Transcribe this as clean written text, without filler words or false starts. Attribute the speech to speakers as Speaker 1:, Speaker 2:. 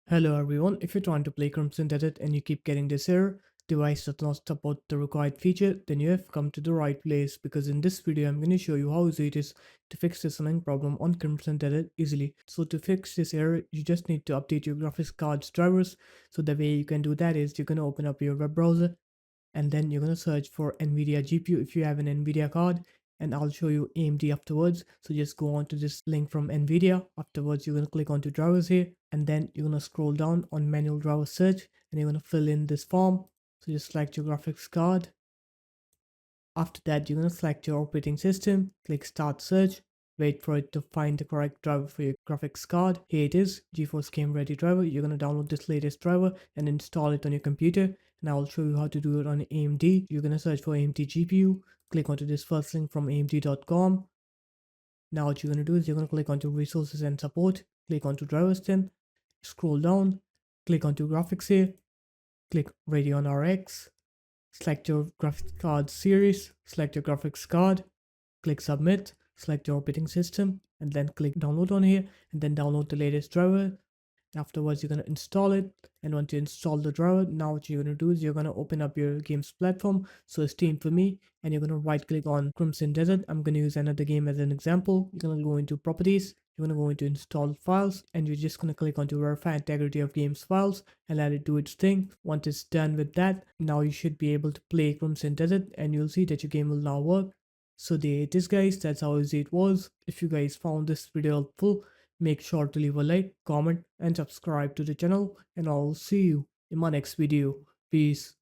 Speaker 1: Hello everyone, if you're trying to play Crimson Desert and you keep getting this error, device does not support the required feature, then you have come to the right place because in this video I'm going to show you how easy it is to fix this annoying problem on Crimson Desert easily. So to fix this error, you just need to update your graphics card's drivers. So the way you can do that is you're going to open up your web browser and then you're going to search for NVIDIA GPU if you have an NVIDIA card, and I'll show you AMD afterwards. So just go on to this link from NVIDIA. Afterwards, you're going to click onto drivers here, and then you're going to scroll down on manual driver search, and you're going to fill in this form. So just select your graphics card. After that, you're going to select your operating system, click start search, wait for it to find the correct driver for your graphics card. Here it is, GeForce Game Ready driver. You're going to download this latest driver and install it on your computer. And I'll show you how to do it on AMD. You're going to search for AMD GPU, click onto this first link from amd.com. Now what you're going to do is you're going to click onto resources and support, click onto drivers then, scroll down, click onto graphics here, click Radeon RX, select your graphics card series, select your graphics card, click submit, select your operating system, and then click download on here, and then download the latest driver. Afterwards, you're going to install it, and once you install the driver, now what you're going to do is you're going to open up your game's platform, so Steam for me, and you're going to right click on Crimson Desert. I'm going to use another game as an example. You're going to go into properties, you're going to go into install files, and you're just going to click onto verify integrity of games files and let it do its thing. Once it's done with that, now you should be able to play Crimson Desert, and you'll see that your game will now work. So there it is guys, that's how easy it was. If you guys found this video helpful, make sure to leave a like, comment and subscribe to the channel, and I'll see you in my next video. Peace.